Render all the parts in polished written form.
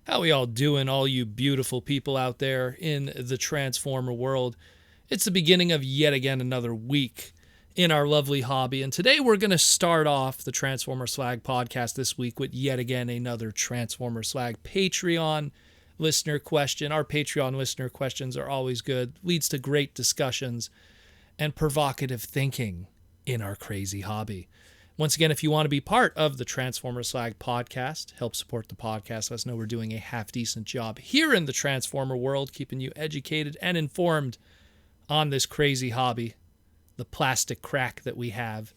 How we all doing, all you beautiful people out there in the Transformer world? It's the beginning of yet again another week in our lovely hobby, and today we're going to start off the Transformer Slag podcast this week with yet again another Transformer Slag Patreon listener question. Our Patreon listener questions are always good, leads to great discussions and provocative thinking in our crazy hobby. Once again, if you want to be part of the Transformer Slag podcast, help support the podcast, let us know we're doing a half-decent job here in the Transformer world, keeping you educated and informed on this crazy hobby, the plastic crack that we have.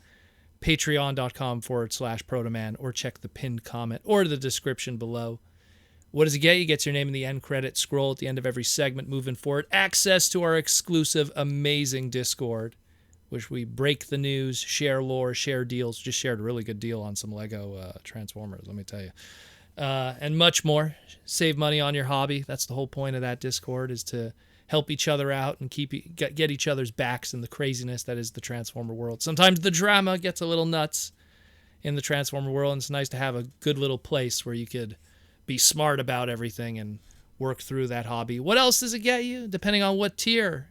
Patreon.com/Protoman, or check the pinned comment or the description below. What does it get? You get your name in the end credit scroll at the end of every segment moving forward. Access to our exclusive, amazing Discord, which we break the news, share lore, share deals. Just shared a really good deal on some Lego Transformers, let me tell you. And much more. Save money on your hobby. That's the whole point of that Discord, is to help each other out and get each other's backs in the craziness that is the Transformer world. Sometimes the drama gets a little nuts in the Transformer world, and it's nice to have a good little place where you could be smart about everything and work through that hobby. What else does it get you? Depending on what tier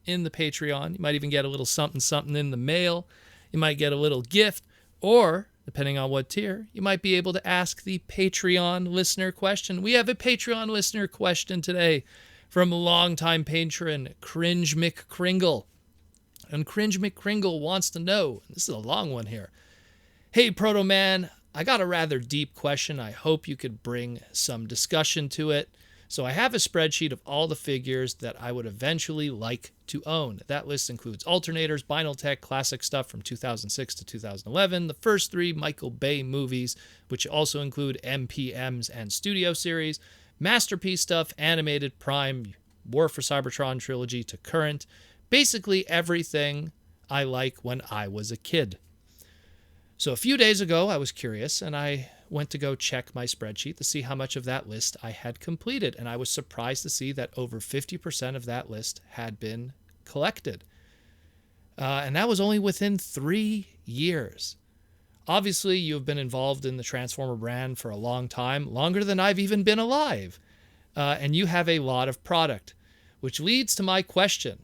in the Patreon, you might even get a little something in the mail. You might get a little gift, or depending on what tier, you might be able to ask the Patreon listener question. We have a Patreon listener question today from longtime patron Cringe McCringle. And Cringe McCringle wants to know, this is a long one here. Hey, Proto Man, I got a rather deep question. I hope you could bring some discussion to it. So I have a spreadsheet of all the figures that I would eventually like to own. That list includes alternators, Binaltech, classic stuff from 2006 to 2011, the first 3 Michael Bay movies, which also include MPMs and studio series, masterpiece stuff, animated, Prime, War for Cybertron trilogy to current, basically everything I like when I was a kid. So a few days ago, I was curious, and I went to go check my spreadsheet to see how much of that list I had completed, and I was surprised to see that over 50% of that list had been collected. And that was only within 3 years. Obviously, you've been involved in the Transformer brand for a long time, longer than I've even been alive, and you have a lot of product, which leads to my question.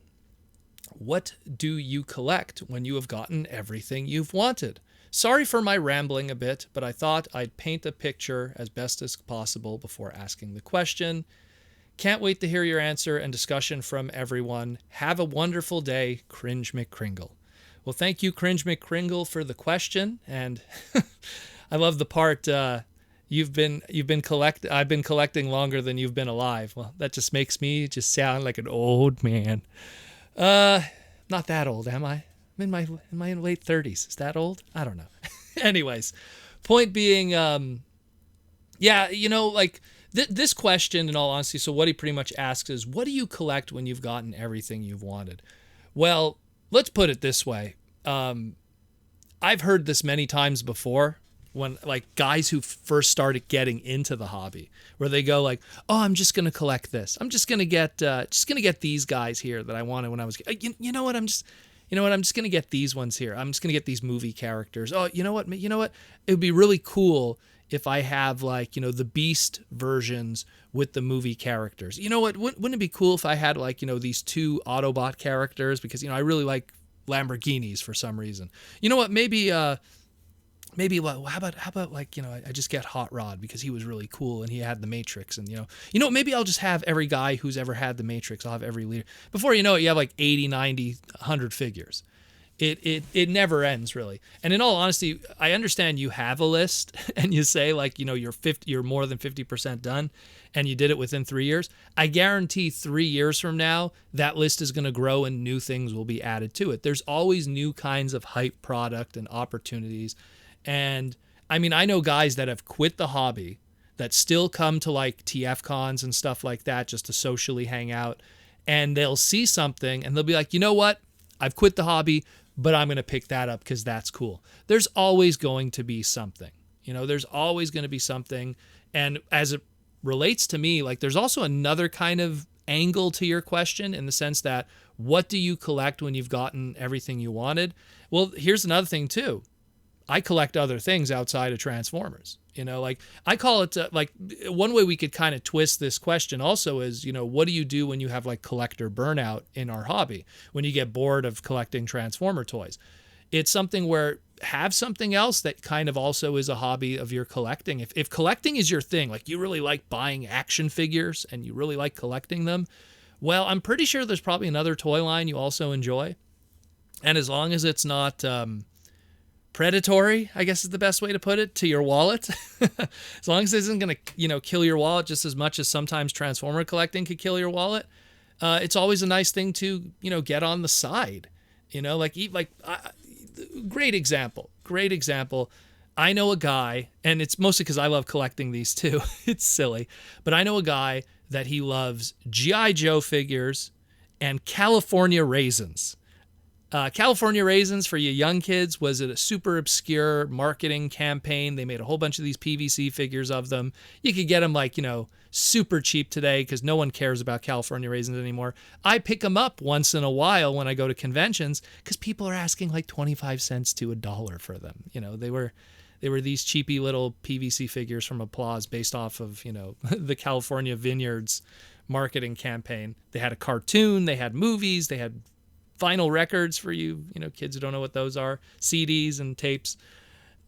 What do you collect when you have gotten everything you've wanted? Sorry for my rambling a bit, but I thought I'd paint a picture as best as possible before asking the question. Can't wait to hear your answer and discussion from everyone. Have a wonderful day, Cringe McCringle. Well, thank you, Cringe McCringle, for the question, and I love the part I've been collecting longer than you've been alive. Well, that just makes me just sound like an old man. Not that old, am I? I'm in my late 30s. Is that old? I don't know. Anyways, point being, this question, in all honesty, so what he pretty much asks is, what do you collect when you've gotten everything you've wanted? Well, let's put it this way. I've heard this many times before when, like, guys who first started getting into the hobby, where they go like, oh, I'm just going to collect this. I'm just going to get these guys here that I wanted when I was, you know what, I'm just going to get these ones here. I'm just going to get these movie characters. Oh, you know what? It would be really cool if I have, like, the Beast versions with the movie characters. You know what? Wouldn't it be cool if I had, like, these 2 Autobot characters? Because, I really like Lamborghinis for some reason. You know what? Maybe how about like, I just get Hot Rod because he was really cool and he had the Matrix, and maybe I'll just have every guy who's ever had the Matrix. I'll have every leader. Before you know it, you have like 80, 90, 100 figures. It never ends, really. And in all honesty, I understand you have a list and you say, like, you're more than 50% done and you did it within 3 years. I guarantee 3 years from now, that list is going to grow and new things will be added to it. There's always new kinds of hype product and opportunities. And I mean, I know guys that have quit the hobby that still come to, like, TF cons and stuff like that just to socially hang out, and they'll see something and they'll be like, you know what? I've quit the hobby, but I'm going to pick that up because that's cool. There's always going to be something. There's always going to be something. And as it relates to me, like, there's also another kind of angle to your question, in the sense that, what do you collect when you've gotten everything you wanted? Well, here's another thing too. I collect other things outside of Transformers. Like I call it like one way we could kind of twist this question also is, what do you do when you have like collector burnout in our hobby? When you get bored of collecting Transformer toys? It's something where have something else that kind of also is a hobby of your collecting. If collecting is your thing, like you really like buying action figures and you really like collecting them, well, I'm pretty sure there's probably another toy line you also enjoy. And as long as it's not predatory, I guess is the best way to put it, to your wallet. As long as it isn't going to, kill your wallet just as much as sometimes Transformer collecting could kill your wallet. It's always a nice thing to, get on the side, great example. I know a guy, and it's mostly because I love collecting these too. It's silly, but I know a guy that he loves G.I. Joe figures and California raisins. California Raisins, for you young kids, was a super obscure marketing campaign. They made a whole bunch of these PVC figures of them. You could get them super cheap today because no one cares about California Raisins anymore. I pick them up once in a while when I go to conventions because people are asking like 25 cents to $1 for them. They were these cheapy little PVC figures from Applause based off of, the California Vineyards marketing campaign. They had a cartoon, they had movies, they had vinyl records for you, kids who don't know what those are, CDs and tapes.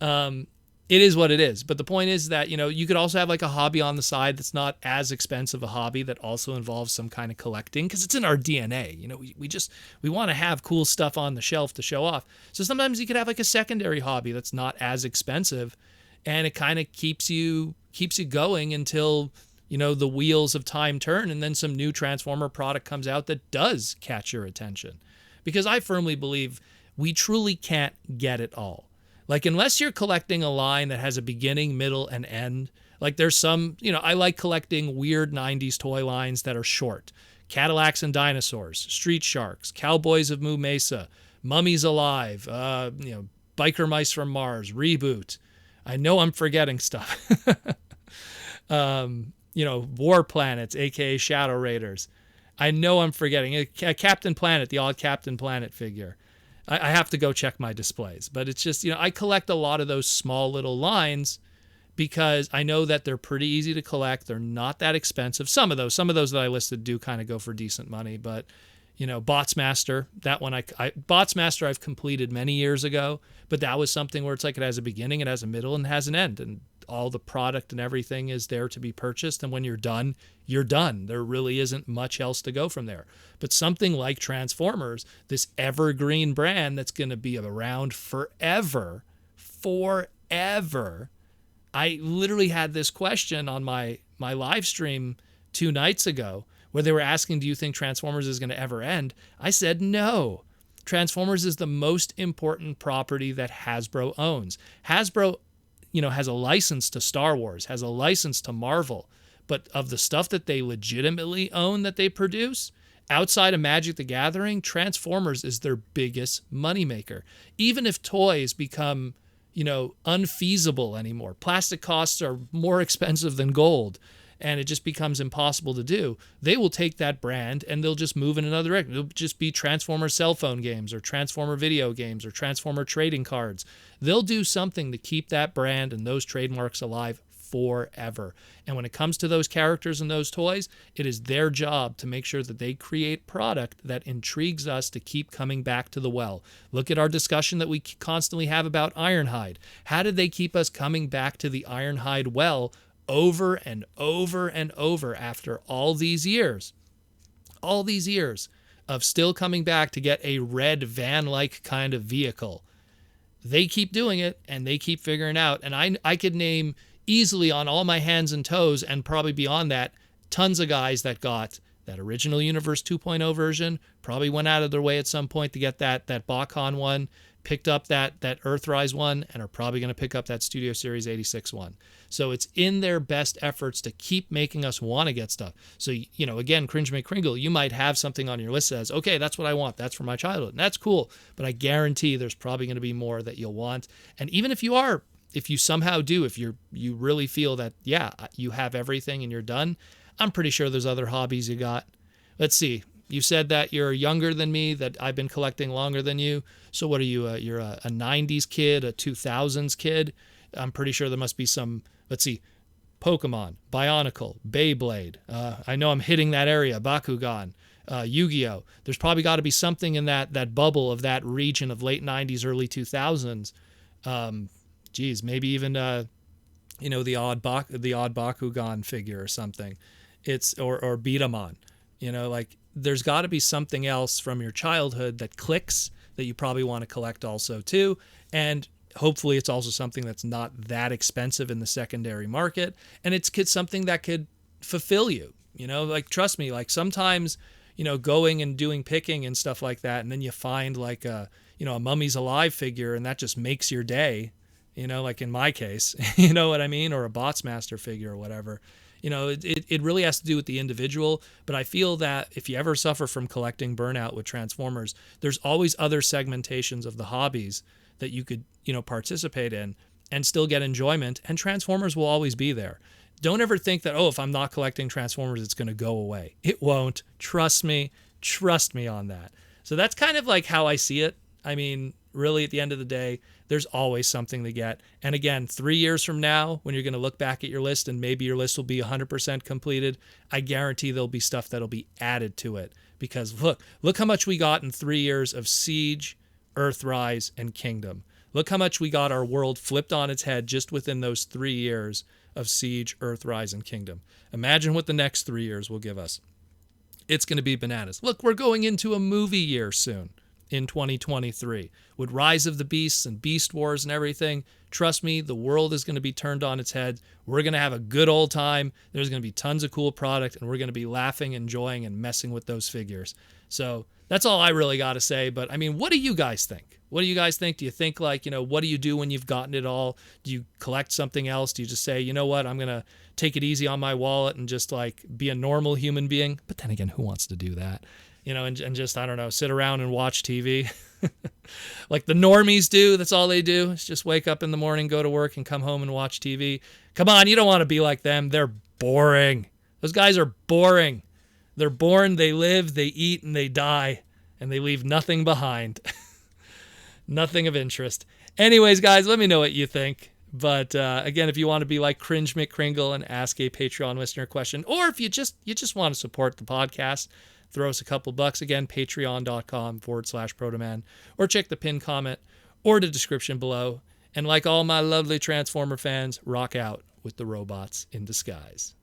It is what it is. But the point is that, you could also have like a hobby on the side that's not as expensive a hobby that also involves some kind of collecting because it's in our DNA. We want to have cool stuff on the shelf to show off. So sometimes you could have like a secondary hobby that's not as expensive and it kind of keeps you going until, the wheels of time turn and then some new Transformer product comes out that does catch your attention. Because I firmly believe we truly can't get it all. Like, unless you're collecting a line that has a beginning, middle, and end, like there's some, I like collecting weird 90s toy lines that are short. Cadillacs and Dinosaurs, Street Sharks, Cowboys of Moo Mesa, Mummies Alive, Biker Mice from Mars, Reboot. I know I'm forgetting stuff. War Planets, aka Shadow Raiders. I know I'm forgetting. Captain Planet, the odd Captain Planet figure. I have to go check my displays. But it's just, I collect a lot of those small little lines because I know that they're pretty easy to collect. They're not that expensive. Some of those that I listed do kind of go for decent money. But, Botsmaster, that one, Botsmaster I've completed many years ago. But that was something where it's like it has a beginning, it has a middle, and it has an end. And all the product and everything is there to be purchased. And when you're done, you're done. There really isn't much else to go from there. But something like Transformers, this evergreen brand that's going to be around forever. I literally had this question on my live stream 2 nights ago where they were asking, do you think Transformers is going to ever end? I said no. Transformers is the most important property that Hasbro owns. Hasbro has a license to Star Wars, has a license to Marvel, but of the stuff that they legitimately own that they produce, outside of Magic the Gathering, Transformers is their biggest moneymaker. Even if toys become, unfeasible anymore, plastic costs are more expensive than gold, and it just becomes impossible to do, they will take that brand and they'll just move in another direction. It'll just be Transformer cell phone games or Transformer video games or Transformer trading cards. They'll do something to keep that brand and those trademarks alive forever. And when it comes to those characters and those toys, it is their job to make sure that they create product that intrigues us to keep coming back to the well. Look at our discussion that we constantly have about Ironhide. How did they keep us coming back to the Ironhide well over and over and over after all these years of still coming back to get a red van-like kind of vehicle? They keep doing it and they keep figuring out. And I could name easily on all my hands and toes and probably beyond that, tons of guys that got that original Universe 2.0 version, probably went out of their way at some point to get that Bacon one, picked up that Earthrise one, and are probably going to pick up that Studio Series 86 one. So it's in their best efforts to keep making us want to get stuff. So, again, Cringe McCringle, you might have something on your list that says, okay, that's what I want. That's from my childhood. And that's cool. But I guarantee there's probably going to be more that you'll want. And even if you somehow do, if you really feel that, yeah, you have everything and you're done, I'm pretty sure there's other hobbies you got. Let's see. You said that you're younger than me, that I've been collecting longer than you. So what are you? You're a 90s kid, a 2000s kid. I'm pretty sure there must be some Let's see. Pokemon, Bionicle, Beyblade. I know I'm hitting that area. Bakugan, Yu-Gi-Oh. There's probably got to be something in that bubble of that region of late 90s, early 2000s. Maybe even the odd Bakugan figure or something. Or Beatamon. Like there's got to be something else from your childhood that clicks that you probably want to collect also too. And hopefully it's also something that's not that expensive in the secondary market, and it's something that could fulfill you. Like trust me, like sometimes going and doing picking and stuff like that, and then you find like a Mummies Alive figure, and that just makes your day. Like in my case, you know what I mean, or a Botsmaster figure or whatever. It really has to do with the individual, but I feel that if you ever suffer from collecting burnout with Transformers, there's always other segmentations of the hobbies that you could, participate in and still get enjoyment, and Transformers will always be there. Don't ever think that, if I'm not collecting Transformers, it's going to go away. It won't. Trust me on that. So that's kind of like how I see it. I mean, really, at the end of the day, there's always something to get. And again, 3 years from now, when you're going to look back at your list and maybe your list will be 100% completed, I guarantee there'll be stuff that'll be added to it. Because look how much we got in 3 years of Siege, Earthrise, and Kingdom. Look how much we got our world flipped on its head just within those 3 years of Siege, Earthrise, and Kingdom. Imagine what the next 3 years will give us. It's going to be bananas. Look, we're going into a movie year soon in 2023 with Rise of the Beasts and Beast Wars and everything. Trust me, the world is going to be turned on its head. We're going to have a good old time. There's going to be tons of cool product, and we're going to be laughing, enjoying, and messing with those figures. So that's all I really got to say. But I mean, what do you guys think? What do you guys think? Do you think like, what do you do when you've gotten it all? Do you collect something else? Do you just say, you know what, I'm going to take it easy on my wallet and just like be a normal human being? But then again, who wants to do that? And just, I don't know, sit around and watch TV like the normies do. That's all they do. Is just wake up in the morning, go to work, and come home and watch TV. Come on, you don't want to be like them. They're boring. Those guys are boring. They're born, they live, they eat, and they die, and they leave nothing behind. Nothing of interest. Anyways, guys, let me know what you think. But again, if you want to be like Cringe McCringle and ask a Patreon listener question, or if you just want to support the podcast, throw us a couple bucks. Again, patreon.com/Protoman, or check the pinned comment or the description below. And like all my lovely Transformer fans, rock out with the robots in disguise.